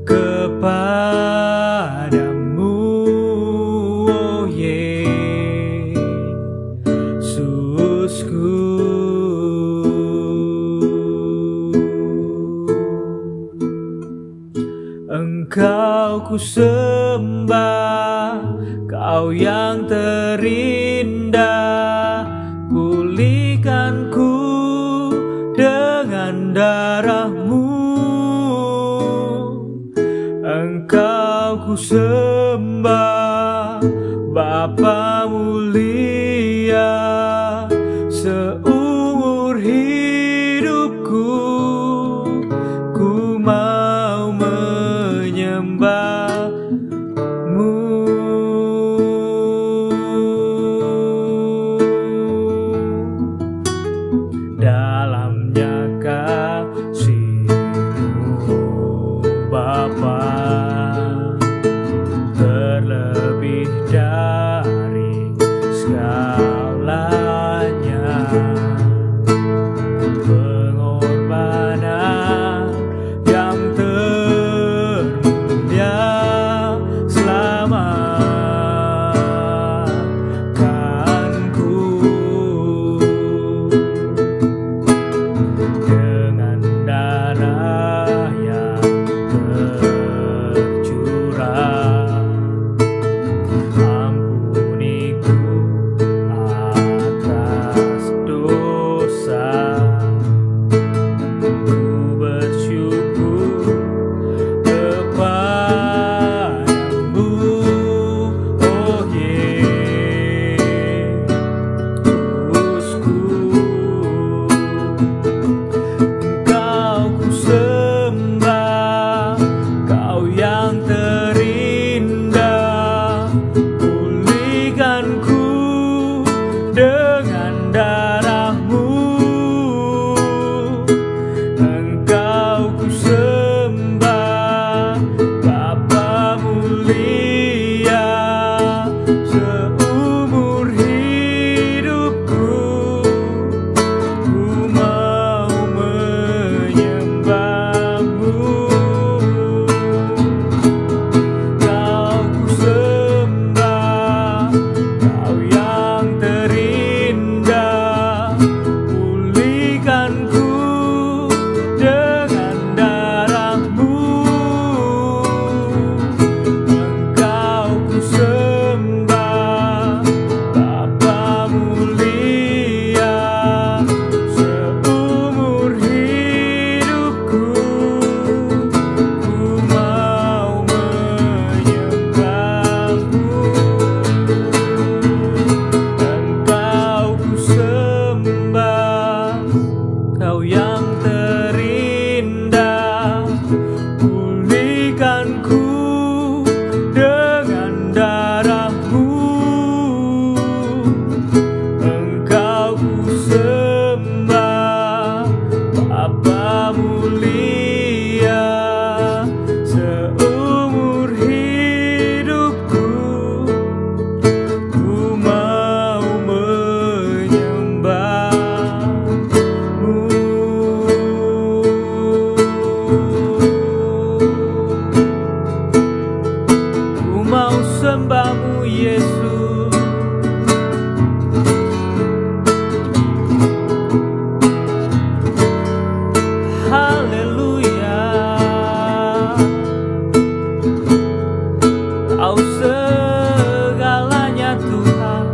kepadamu, oh Yesusku. Engkau ku sembah, Kau yang terindah, pulihkanku dengan darah-Mu. Engkau ku sembah, Bapa mulia, seumur hidupku ku mau menyembah-Mu. Dalamnya kasih-Mu Bapa, terlebih dari segalanya, pengorbanan yang termulia selamatkanku. Dengan darah yang tercurah, ampuniku atas dosa. Ku bersyukur kepadamu, oh Yesusku. Engkau ku sembah, Kau yang terindah, pulihkanku dengan darah-Mu. Engkau ku sembah, Bapa mulia, seumur hidupku ku mau menyembah-Mu. Kau ku sembah, Kau yang terindah, pulihkanku dengan darah-Mu. Engkau ku sembah, Bapa mulia, seumur hidupku ku mau menyembah-Mu. Engkau ku sembah, Kau yang terindah, pulihkanku dengan darah-Mu. Engkau ku sembah, Bapa mulia, seumur hidupku ku mau menyembah-Mu. Ku mau sembah-Mu Yesus. Haleluya, Kau segalanya Tuhan.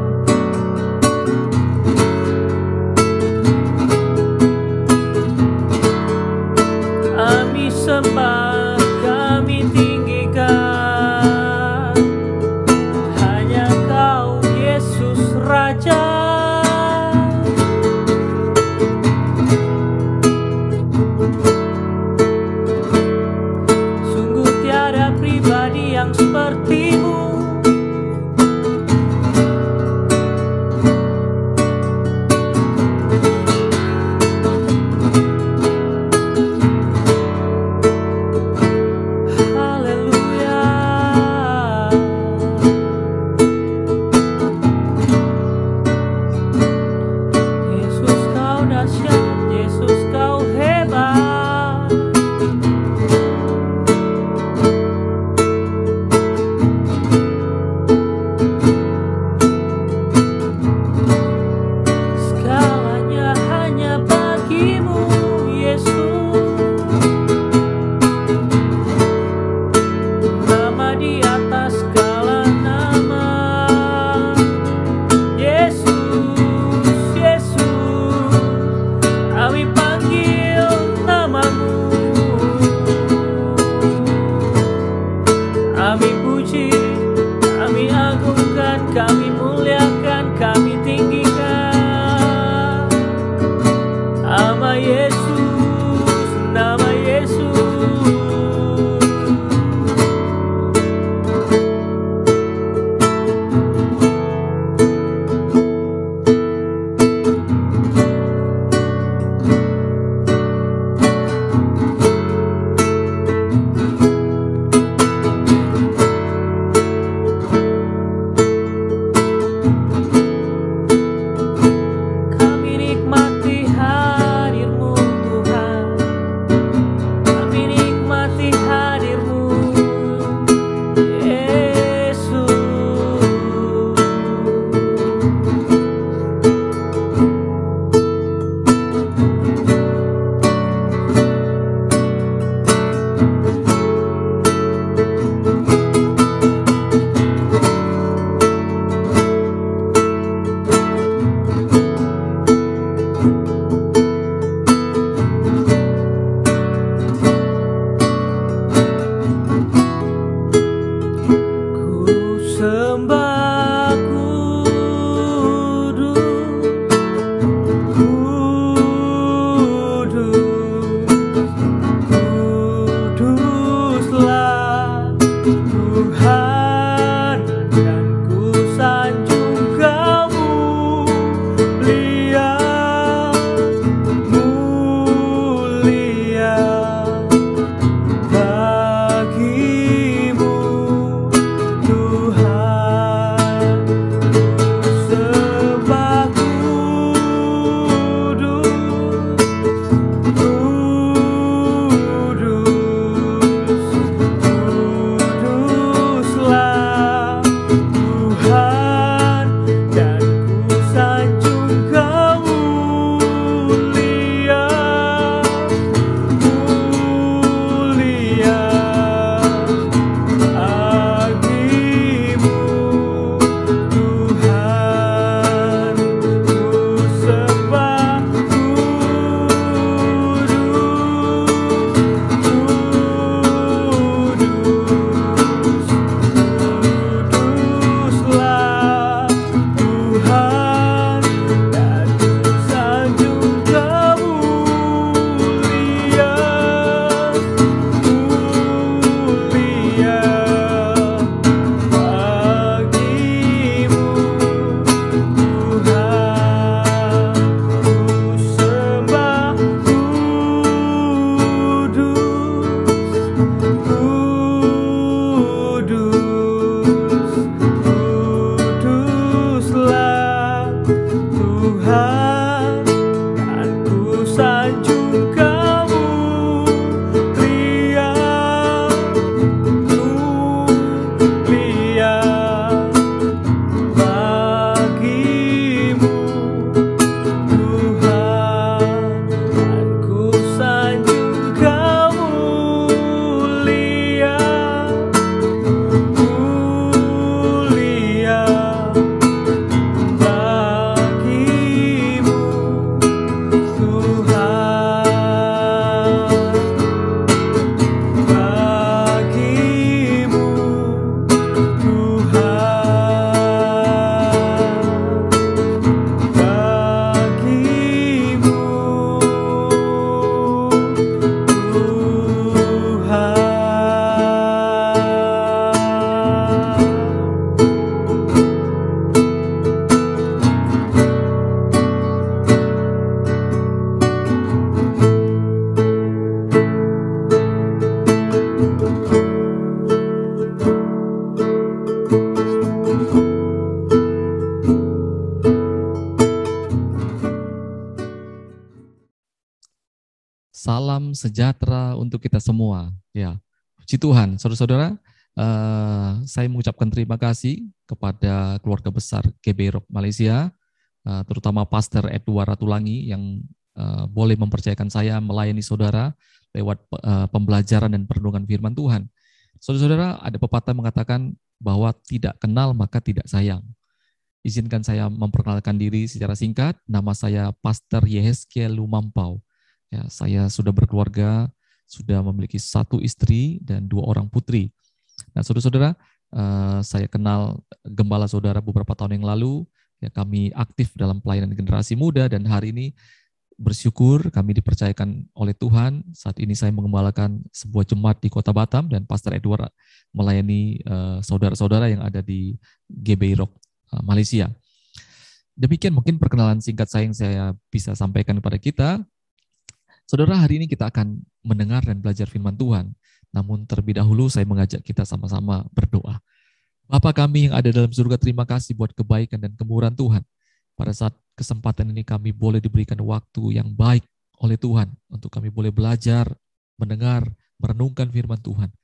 Kami sembah, kami tinggikan hanya Kau Yesus Raja. Sungguh tiada pribadi yang seperti-Mu. Yesus Kau dahsyat, Yesus Kau hebat. Salam sejahtera untuk kita semua. Ya, puji Tuhan, saudara-saudara. Saya mengucapkan terima kasih kepada keluarga besar GB Rock Malaysia, terutama Pastor Edward Ratulangi yang boleh mempercayakan saya melayani saudara lewat pembelajaran dan perenungan firman Tuhan. Saudara-saudara, ada pepatah mengatakan bahwa tidak kenal maka tidak sayang. Izinkan saya memperkenalkan diri secara singkat. Nama saya Pastor Yehezkiel Lumampau. Ya, saya sudah berkeluarga, sudah memiliki 1 istri dan 2 orang putri. Nah, saudara-saudara, saya kenal gembala saudara beberapa tahun yang lalu. Ya, kami aktif dalam pelayanan generasi muda dan hari ini bersyukur kami dipercayakan oleh Tuhan. Saat ini saya mengembalakan sebuah jemaat di Kota Batam dan Pastor Edward melayani saudara-saudara yang ada di GB Rock Malaysia. Demikian mungkin perkenalan singkat saya yang saya bisa sampaikan kepada kita. Saudara, hari ini kita akan mendengar dan belajar firman Tuhan. Namun terlebih dahulu saya mengajak kita sama-sama berdoa. Bapa kami yang ada dalam surga, terima kasih buat kebaikan dan kemurahan Tuhan. Pada saat kesempatan ini kami boleh diberikan waktu yang baik oleh Tuhan untuk kami boleh belajar, mendengar, merenungkan firman Tuhan.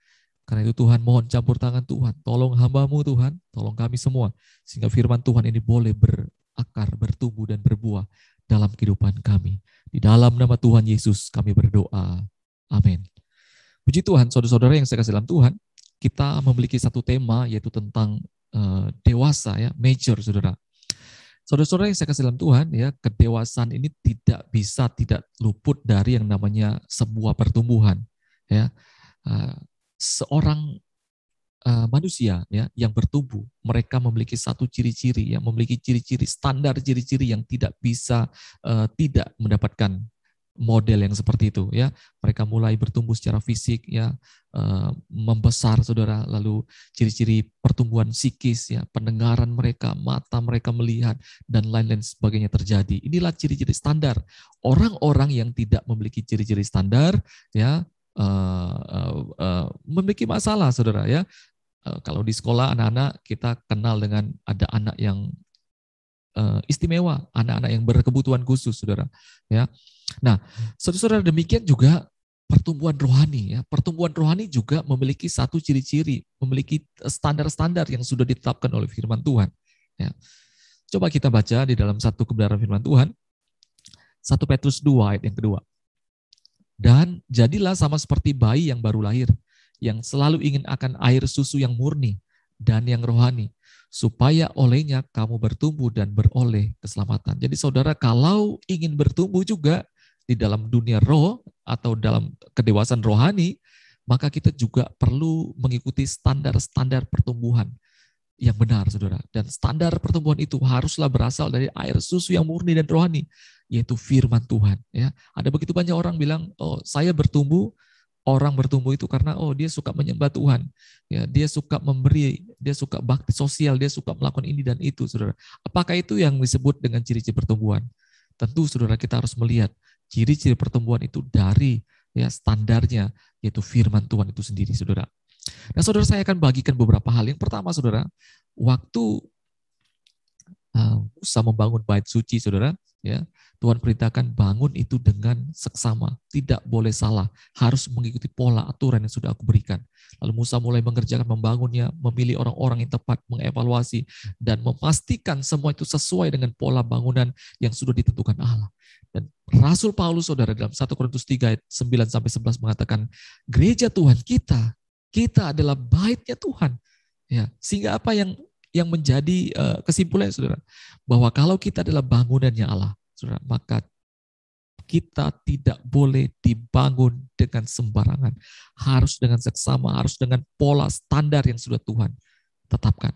Karena itu Tuhan, mohon campur tangan Tuhan. Tolong hamba-Mu Tuhan, tolong kami semua. Sehingga firman Tuhan ini boleh berakar, bertumbuh dan berbuah dalam kehidupan kami. Di dalam nama Tuhan Yesus kami berdoa. Amin. Puji Tuhan, saudara-saudara yang saya kasih dalam Tuhan, kita memiliki satu tema yaitu tentang dewasa, ya, mature, saudara. Saudara-saudara yang saya kasih dalam Tuhan, ya, kedewasaan ini tidak luput dari yang namanya sebuah pertumbuhan, ya. Seorang manusia, ya, yang bertumbuh, mereka memiliki satu ciri-ciri, ya, memiliki ciri-ciri standar, ciri-ciri yang tidak bisa tidak mendapatkan model yang seperti itu, ya. Mereka mulai bertumbuh secara fisik, ya, membesar, saudara. Lalu ciri-ciri pertumbuhan psikis, ya, pendengaran mereka, mata mereka melihat, dan lain-lain sebagainya terjadi. Inilah ciri-ciri standar. Orang-orang yang tidak memiliki ciri-ciri standar, ya, memiliki masalah, saudara, ya. Kalau di sekolah anak-anak kita kenal dengan ada anak yang istimewa, anak-anak yang berkebutuhan khusus, saudara, ya. Nah, saudara-saudara, demikian juga pertumbuhan rohani, ya. Pertumbuhan rohani juga memiliki satu ciri-ciri, memiliki standar-standar yang sudah ditetapkan oleh firman Tuhan, ya. Coba kita baca di dalam satu kebenaran firman Tuhan, 1 Petrus 2 ayat yang kedua. Dan jadilah sama seperti bayi yang baru lahir, yang selalu ingin akan air susu yang murni dan yang rohani, supaya olehnya kamu bertumbuh dan beroleh keselamatan. Jadi saudara, kalau ingin bertumbuh juga di dalam dunia roh atau dalam kedewasaan rohani, maka kita juga perlu mengikuti standar-standar pertumbuhan yang benar, saudara. Dan standar pertumbuhan itu haruslah berasal dari air susu yang murni dan rohani, yaitu firman Tuhan. Ya, ada begitu banyak orang bilang, oh, saya bertumbuh. Orang bertumbuh itu karena dia suka menyembah Tuhan, ya, dia suka memberi, dia suka bakti sosial, dia suka melakukan ini dan itu, saudara. Apakah itu yang disebut dengan ciri-ciri pertumbuhan? Tentu, saudara, kita harus melihat ciri-ciri pertumbuhan itu dari, ya, standarnya, yaitu firman Tuhan itu sendiri, saudara. Nah, saudara, saya akan bagikan beberapa hal. Yang pertama, saudara, waktu Musa membangun bait suci, saudara, ya, Tuhan perintahkan bangun itu dengan seksama, tidak boleh salah, harus mengikuti pola aturan yang sudah aku berikan. Lalu Musa mulai mengerjakan membangunnya, memilih orang-orang yang tepat, mengevaluasi, dan memastikan semua itu sesuai dengan pola bangunan yang sudah ditentukan Allah. Dan Rasul Paulus, saudara, dalam 1 Korintus 3 ayat 9-11 mengatakan, gereja Tuhan kita adalah baitnya Tuhan. Ya, sehingga apa yang menjadi kesimpulannya, saudara, bahwa kalau kita adalah bangunannya Allah, saudara, maka kita tidak boleh dibangun dengan sembarangan. Harus dengan seksama, harus dengan pola standar yang sudah Tuhan tetapkan.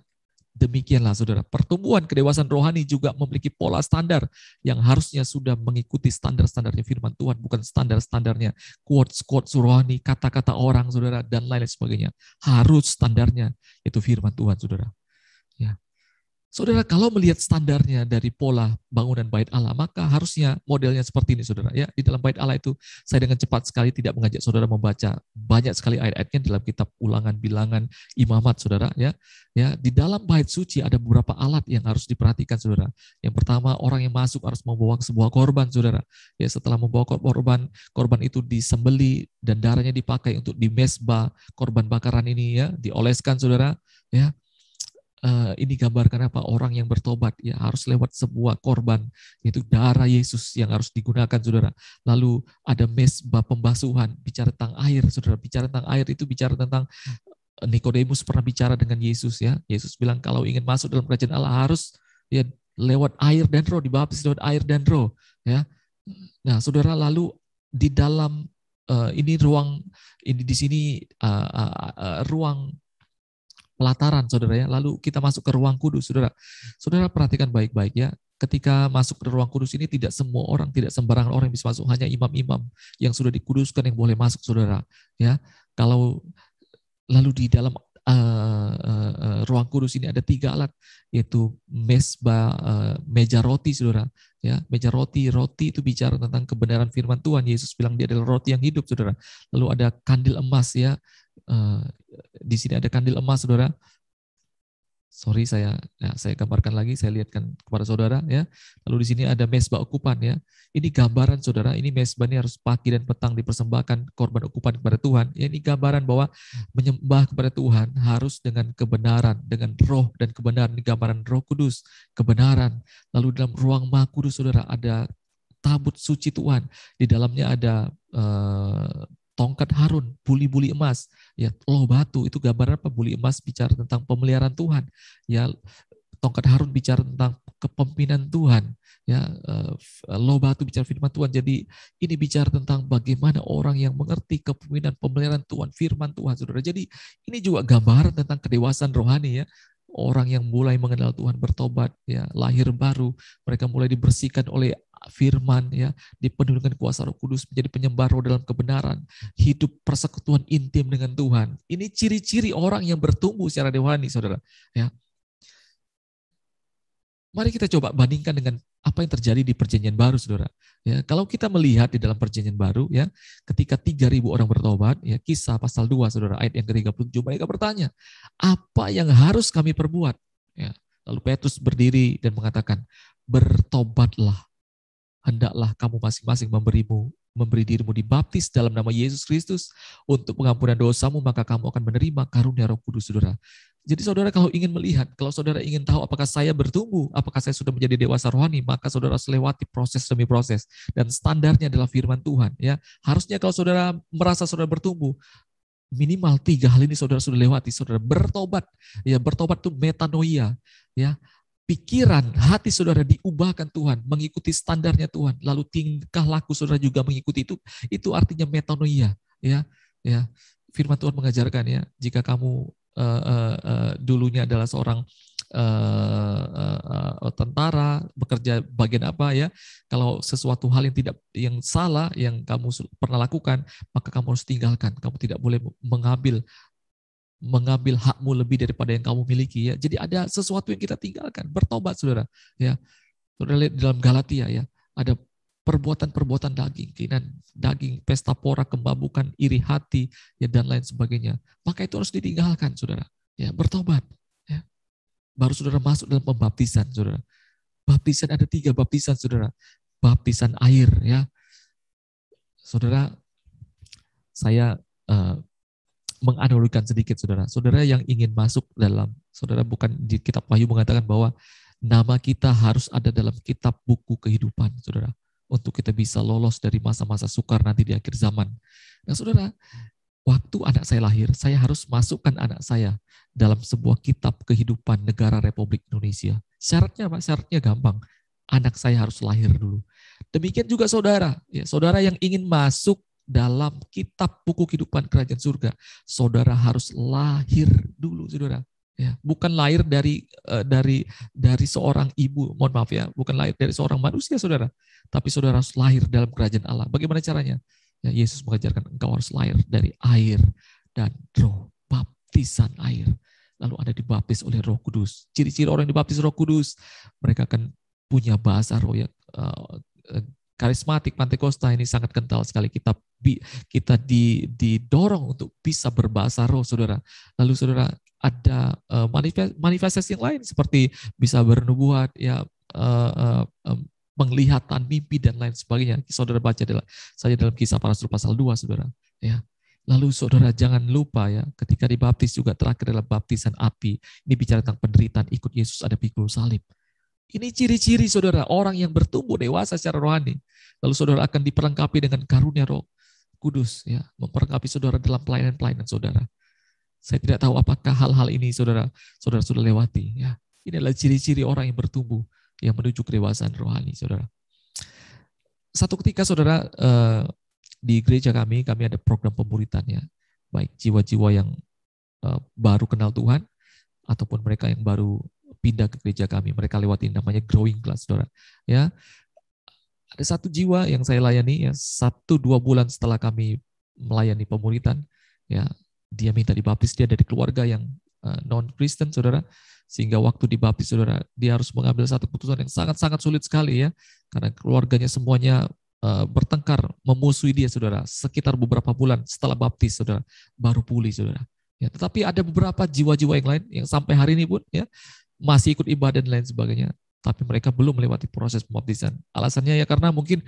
Demikianlah, saudara, pertumbuhan kedewasaan rohani juga memiliki pola standar yang harusnya sudah mengikuti standar-standarnya firman Tuhan, bukan standar-standarnya quotes rohani, kata-kata orang, saudara, dan lain-lain sebagainya. Harus standarnya itu firman Tuhan, saudara. Ya. Saudara, kalau melihat standarnya dari pola bangunan bait Allah, maka harusnya modelnya seperti ini, saudara. Ya, di dalam bait Allah itu, saya dengan cepat sekali tidak mengajak saudara membaca banyak sekali ayat-ayatnya dalam kitab Ulangan, Bilangan, Imamat, saudara. Ya, di dalam bait suci ada beberapa alat yang harus diperhatikan, saudara. Yang pertama, orang yang masuk harus membawa sebuah korban, saudara. Ya, setelah membawa korban itu disembeli dan darahnya dipakai untuk di mezbah korban bakaran ini, ya, dioleskan, saudara. Ya. Ini gambarkan apa? Orang yang bertobat ya harus lewat sebuah korban, yaitu darah Yesus yang harus digunakan, saudara. Lalu ada mezbah pembasuhan, bicara tentang air, saudara. Bicara tentang air itu bicara tentang Nikodemus pernah bicara dengan Yesus, ya. Yesus bilang kalau ingin masuk dalam kerajaan Allah harus ya lewat air dan roh, dibaptis lewat air dan roh, ya. Nah, saudara, lalu di dalam ini ruang ini di sini ruang pelataran, saudara, ya. Lalu kita masuk ke ruang kudus, saudara. Saudara perhatikan baik-baik, ya. Ketika masuk ke ruang kudus ini tidak semua orang, tidak sembarangan orang yang bisa masuk, hanya imam-imam yang sudah dikuduskan yang boleh masuk, saudara. Ya, kalau lalu di dalam ruang kudus ini ada 3 alat, yaitu mezbah, meja roti, saudara. Ya, meja roti itu bicara tentang kebenaran firman Tuhan. Yesus bilang dia adalah roti yang hidup, saudara. Lalu ada kandil emas, ya. Di sini ada kandil emas, saudara. Sorry, saya gambarkan lagi, saya lihatkan kepada saudara, ya. Lalu di sini ada mezbah ukupan, ya. Ini gambaran, saudara. Ini mezbah ini harus pagi dan petang dipersembahkan korban ukupan kepada Tuhan. Ya, ini gambaran bahwa menyembah kepada Tuhan harus dengan kebenaran, dengan roh dan kebenaran. Ini gambaran Roh Kudus, kebenaran. Lalu dalam ruang Maha Kudus, saudara, ada tabut suci Tuhan. Di dalamnya ada tongkat Harun, buli-buli emas, ya, loh batu itu gambaran apa? Buli emas bicara tentang pemeliharaan Tuhan, ya. Tongkat Harun bicara tentang kepemimpinan Tuhan, ya. Loh batu bicara firman Tuhan. Jadi ini bicara tentang bagaimana orang yang mengerti kepemimpinan pemeliharaan Tuhan, firman Tuhan, saudara. Jadi ini juga gambaran tentang kedewasaan rohani, ya. Orang yang mulai mengenal Tuhan, bertobat, ya, lahir baru, mereka mulai dibersihkan oleh firman, ya, dipenuhi dengan kuasa Roh Kudus, menjadi penyembah roh dalam kebenaran, hidup persekutuan intim dengan Tuhan. Ini ciri-ciri orang yang bertumbuh secara rohani, saudara. Ya. Mari kita coba bandingkan dengan apa yang terjadi di Perjanjian Baru, saudara. Ya, kalau kita melihat di dalam Perjanjian Baru, ya, ketika 3.000 orang bertobat, ya, Kisah pasal 2, saudara, ayat yang ke-37, mereka bertanya, apa yang harus kami perbuat? Ya, lalu Petrus berdiri dan mengatakan, bertobatlah, hendaklah kamu masing-masing memberi dirimu dibaptis dalam nama Yesus Kristus untuk pengampunan dosamu, maka kamu akan menerima karunia Roh Kudus, saudara. Jadi saudara kalau ingin melihat, kalau saudara ingin tahu apakah saya bertumbuh, apakah saya sudah menjadi dewasa rohani, maka saudara harus lewati proses demi proses. Dan standarnya adalah firman Tuhan. Ya, harusnya kalau saudara merasa saudara bertumbuh, minimal 3 hal ini saudara sudah lewati. Saudara bertobat, ya, bertobat itu metanoia, ya. Pikiran, hati saudara diubahkan Tuhan, mengikuti standarnya Tuhan, lalu tingkah laku saudara juga mengikuti itu. Itu artinya metanoia, ya. Ya, firman Tuhan mengajarkan, ya, jika kamu dulunya adalah seorang tentara, bekerja bagian apa, ya, kalau sesuatu hal yang salah yang kamu pernah lakukan, maka kamu harus tinggalkan. Kamu tidak boleh mengambil hakmu lebih daripada yang kamu miliki, ya. Jadi ada sesuatu yang kita tinggalkan, bertobat, saudara. Ya, saudara lihat dalam Galatia, ya, ada perbuatan-perbuatan daging, keinginan daging, pesta pora, kemabbukan, iri hati, ya, dan lain sebagainya. Maka itu harus ditinggalkan, saudara. Ya, bertobat. Ya. Baru saudara masuk dalam pembaptisan, saudara. Baptisan ada 3 baptisan, saudara. Baptisan air, ya. Saudara, saya menganalogikan sedikit, saudara. Saudara yang ingin masuk dalam, saudara, bukan di kitab Wahyu mengatakan bahwa nama kita harus ada dalam kitab buku kehidupan, saudara. Untuk kita bisa lolos dari masa-masa sukar nanti di akhir zaman. Nah, saudara, waktu anak saya lahir, saya harus masukkan anak saya dalam sebuah kitab kehidupan negara Republik Indonesia. Syaratnya apa? Syaratnya gampang. Anak saya harus lahir dulu. Demikian juga saudara, ya, saudara yang ingin masuk dalam kitab buku kehidupan kerajaan surga, saudara harus lahir dulu, saudara. Ya, bukan lahir dari seorang ibu, mohon maaf, ya, bukan lahir dari seorang manusia, saudara, tapi saudara harus lahir dalam kerajaan Allah. Bagaimana caranya? Ya, Yesus mengajarkan engkau harus lahir dari air dan roh, baptisan air. lalu ada dibaptis oleh Roh Kudus. Ciri-ciri orang yang dibaptis Roh Kudus, mereka akan punya bahasa roh yang karismatik. Pentakosta ini sangat kental sekali. Kita didorong untuk bisa berbahasa roh, saudara. Lalu saudara ada manifestasi yang lain seperti bisa bernubuat, ya, penglihatan mimpi dan lain sebagainya. Saudara baca saja dalam Kisah Para Rasul pasal 2, saudara. Ya. Lalu saudara jangan lupa ya, ketika dibaptis juga terakhir adalah baptisan api. Ini bicara tentang penderitaan ikut Yesus ada pikul salib. Ini ciri-ciri saudara orang yang bertumbuh dewasa secara rohani. Lalu saudara akan diperlengkapi dengan karunia Roh Kudus, ya, memperlengkapi saudara dalam pelayanan-pelayanan saudara. Saya tidak tahu apakah hal-hal ini saudara sudah lewati. Ya, ini adalah ciri-ciri orang yang bertumbuh, yang menuju kedewasaan rohani, saudara. Satu ketika saudara di gereja kami ada program pemuritan, ya, baik jiwa-jiwa yang baru kenal Tuhan ataupun mereka yang baru pindah ke gereja kami, mereka lewati namanya growing class, saudara. Ya, ada satu jiwa yang saya layani, ya, 1-2 bulan setelah kami melayani pemuritan, ya, dia minta dibaptis. Dia dari keluarga yang non-Kristen, saudara, sehingga waktu dibaptis, saudara, dia harus mengambil satu keputusan yang sangat-sangat sulit sekali, ya, karena keluarganya semuanya bertengkar, memusuhi dia, saudara. Sekitar beberapa bulan setelah baptis, saudara, baru pulih, saudara. Ya, tetapi ada beberapa jiwa-jiwa yang lain yang sampai hari ini pun, ya, masih ikut ibadah dan lain sebagainya, tapi mereka belum melewati proses pembaptisan. Alasannya ya karena mungkin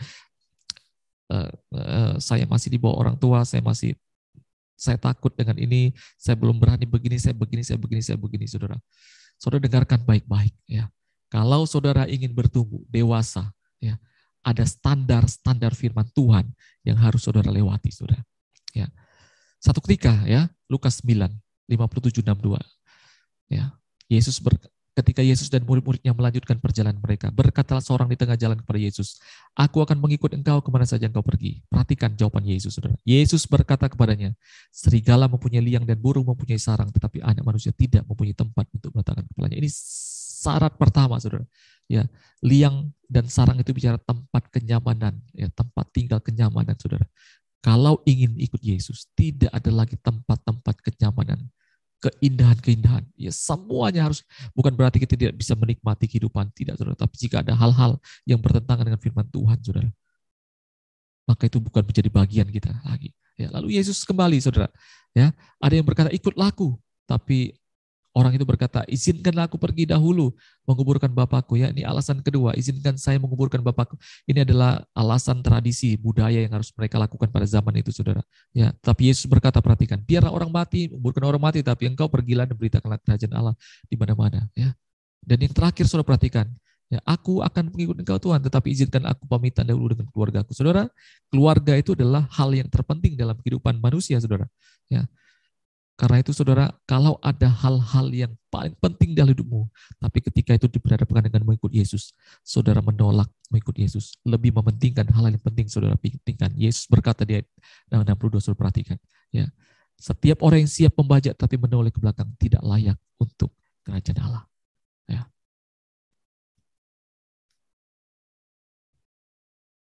saya masih di bawah orang tua, saya takut dengan ini, saya belum berani begini, saya begini, saudara. Saudara dengarkan baik-baik, ya. Kalau saudara ingin bertumbuh dewasa, ya, ada standar firman Tuhan yang harus saudara lewati, saudara. Ya. Satu ketika, ya, Lukas 9, 57-62. Ya, ketika Yesus dan murid-muridnya melanjutkan perjalanan mereka, berkatalah seorang di tengah jalan kepada Yesus, "Aku akan mengikut engkau kemana saja engkau pergi." Perhatikan jawaban Yesus, saudara. Yesus berkata kepadanya, "Serigala mempunyai liang dan burung mempunyai sarang, tetapi anak manusia tidak mempunyai tempat untuk meletakkan kepalanya." Ini syarat pertama, saudara. Ya, liang dan sarang itu bicara tempat kenyamanan, ya, tempat tinggal kenyamanan, saudara. Kalau ingin ikut Yesus, tidak ada lagi tempat-tempat kenyamanan, keindahan-keindahan. Ya, semuanya harus, bukan berarti kita tidak bisa menikmati kehidupan, tidak, saudara. Tapi jika ada hal-hal yang bertentangan dengan firman Tuhan, saudara, maka itu bukan menjadi bagian kita lagi. Ya, lalu Yesus kembali, saudara. Ya, ada yang berkata, "Ikutlah aku." Tapi orang itu berkata, "Izinkanlah aku pergi dahulu menguburkan Bapakku." Ya, ini alasan kedua, izinkan saya menguburkan Bapakku. Ini adalah alasan tradisi budaya yang harus mereka lakukan pada zaman itu, saudara. Ya, tapi Yesus berkata, perhatikan, "Biarlah orang mati, menguburkan orang mati, tapi engkau pergilah dan beritakanlah kerajaan Allah di mana-mana." Ya. Dan yang terakhir, saudara perhatikan, ya, "Aku akan mengikut engkau Tuhan, tetapi izinkan aku pamitan dahulu dengan keluargaku." Saudara, keluarga itu adalah hal yang terpenting dalam kehidupan manusia, saudara. Ya. Karena itu, saudara, kalau ada hal-hal yang paling penting dalam hidupmu, tapi ketika itu diperhadapkan dengan mengikut Yesus, saudara menolak mengikut Yesus, lebih mementingkan hal yang penting, saudara pentingkan. Yesus berkata di ayat 62, saudara perhatikan, ya, "Setiap orang yang siap membajak tapi menoleh ke belakang tidak layak untuk kerajaan Allah." Ya.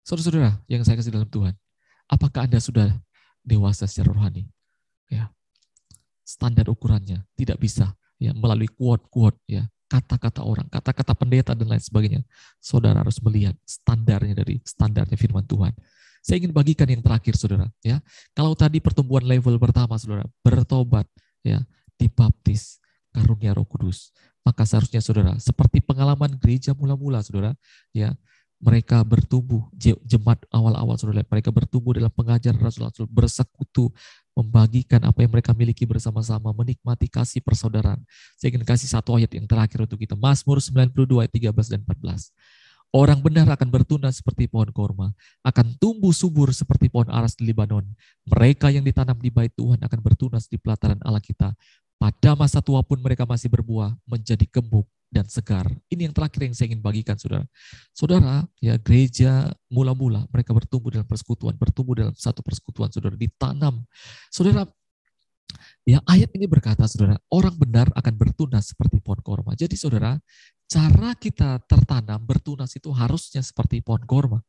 Saudara-saudara yang saya kasih dalam Tuhan, apakah Anda sudah dewasa secara rohani? Ya. Standar ukurannya tidak bisa, ya, melalui quote-quote, ya, kata-kata orang, kata-kata pendeta dan lain sebagainya. Saudara harus melihat standarnya firman Tuhan. Saya ingin bagikan yang terakhir, saudara. Ya, kalau tadi pertumbuhan level pertama, saudara, bertobat, ya, dibaptis, karunia Roh Kudus, maka seharusnya, saudara, seperti pengalaman gereja mula-mula, saudara, ya, mereka bertumbuh, jemaat awal-awal, saudara, mereka bertumbuh dalam pengajaran Rasul-Rasul, bersekutu, membagikan apa yang mereka miliki bersama-sama, menikmati kasih persaudaraan. Saya ingin kasih satu ayat yang terakhir untuk kita, Mazmur 92 ayat 13 dan 14. "Orang benar akan bertunas seperti pohon korma, akan tumbuh subur seperti pohon aras di Libanon. Mereka yang ditanam di bait Tuhan akan bertunas di pelataran Allah kita. Pada masa tua pun mereka masih berbuah, menjadi gemuk dan segar." Ini yang terakhir yang saya ingin bagikan, saudara. Saudara, ya, gereja mula-mula mereka bertumbuh dalam persekutuan, bertumbuh dalam satu persekutuan, saudara, ditanam. Saudara, ya, ayat ini berkata, saudara, orang benar akan bertunas seperti pohon korma. Jadi, saudara, cara kita tertanam, bertunas itu harusnya seperti pohon korma.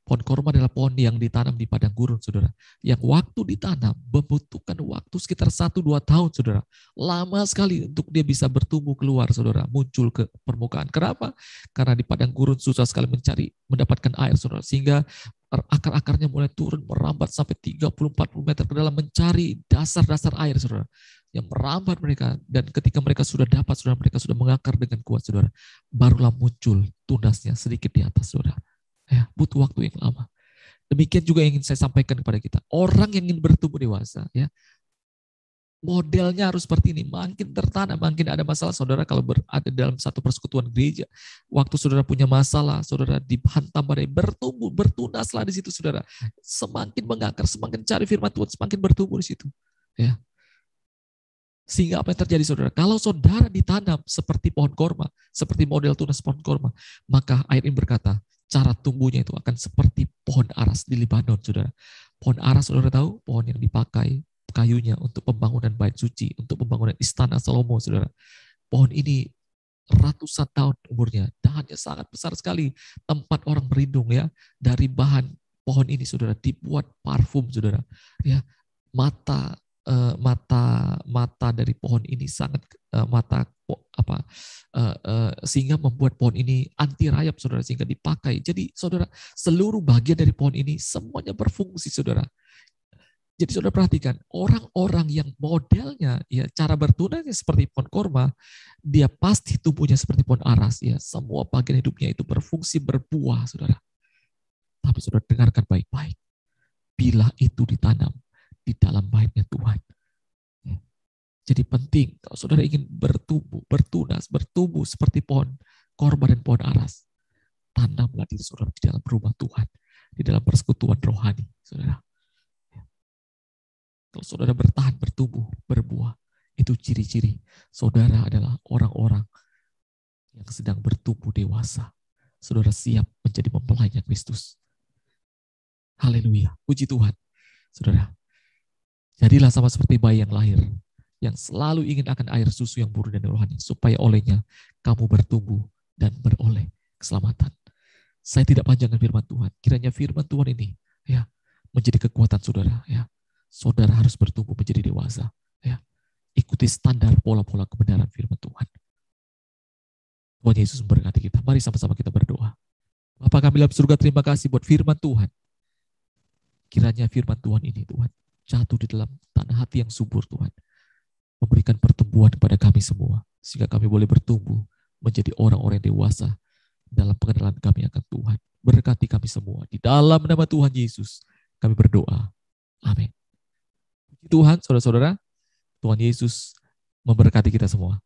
Pohon korma adalah pohon yang ditanam di padang gurun, saudara. Yang waktu ditanam membutuhkan waktu sekitar 1-2 tahun, saudara. Lama sekali untuk dia bisa bertumbuh keluar, saudara. Muncul ke permukaan. Kenapa? Karena di padang gurun susah sekali mendapatkan air, saudara. Sehingga akar-akarnya mulai turun, merambat sampai 30-40 meter ke dalam mencari dasar-dasar air, saudara. Yang merambat mereka, dan ketika mereka sudah dapat, saudara, mereka sudah mengakar dengan kuat, saudara, barulah muncul tunasnya sedikit di atas, saudara. Ya, butuh waktu yang lama. Demikian juga yang ingin saya sampaikan kepada kita. Orang yang ingin bertumbuh dewasa, ya, modelnya harus seperti ini. Makin tertanam, makin ada masalah, saudara, kalau berada dalam satu persekutuan gereja, waktu saudara punya masalah, saudara dihantam badai, bertumbuh, bertunaslah di situ, saudara. Semakin mengakar, semakin cari firman Tuhan, semakin bertumbuh di situ. Ya. Sehingga apa yang terjadi, saudara? Kalau saudara ditanam seperti pohon korma, seperti model tunas pohon korma, maka ayat ini berkata, cara tumbuhnya itu akan seperti pohon aras di Libanon, saudara. Pohon aras, saudara tahu, pohon yang dipakai kayunya untuk pembangunan bait suci, untuk pembangunan istana Salomo, saudara. Pohon ini ratusan tahun umurnya, dahannya sangat besar sekali, tempat orang berlindung, ya. Dari bahan pohon ini, saudara, dibuat parfum, saudara. Ya, mata dari pohon ini sangat sehingga membuat pohon ini anti rayap, saudara, sehingga dipakai. Jadi, saudara, seluruh bagian dari pohon ini semuanya berfungsi, saudara. Jadi, saudara perhatikan, orang-orang yang modelnya, ya, cara bertunasnya seperti pohon korma, dia pasti tumbuhnya seperti pohon aras, ya. Semua bagian hidupnya itu berfungsi, berbuah, saudara. Tapi saudara dengarkan baik-baik. Bila itu ditanam di dalam baitnya Tuhan. Jadi penting, kalau saudara ingin bertumbuh, bertunas, bertumbuh seperti pohon korma dan pohon aras, tanamlah diri saudara di dalam rumah Tuhan, di dalam persekutuan rohani, saudara. Kalau saudara bertahan, bertumbuh, berbuah, itu ciri-ciri saudara adalah orang-orang yang sedang bertumbuh dewasa. Saudara siap menjadi mempelainya Kristus. Haleluya, puji Tuhan. Saudara, jadilah sama seperti bayi yang lahir, yang selalu ingin akan air susu yang murni dan rohani, supaya olehnya kamu bertumbuh dan beroleh keselamatan. Saya tidak panjangkan firman Tuhan. Kiranya firman Tuhan ini, ya, menjadi kekuatan saudara. Ya, saudara harus bertumbuh menjadi dewasa. Ya, ikuti standar pola-pola kebenaran firman Tuhan. Tuhan Yesus memberkati kita. Mari sama-sama kita berdoa. Bapa kami dalam surga, terima kasih buat firman Tuhan. Kiranya firman Tuhan ini, Tuhan, jatuh di dalam tanah hati yang subur, Tuhan. Memberikan pertumbuhan kepada kami semua, sehingga kami boleh bertumbuh menjadi orang-orang yang dewasa dalam pengenalan kami akan Tuhan. Berkati kami semua. Di dalam nama Tuhan Yesus, kami berdoa. Amin. Puji Tuhan, saudara-saudara. Tuhan Yesus memberkati kita semua.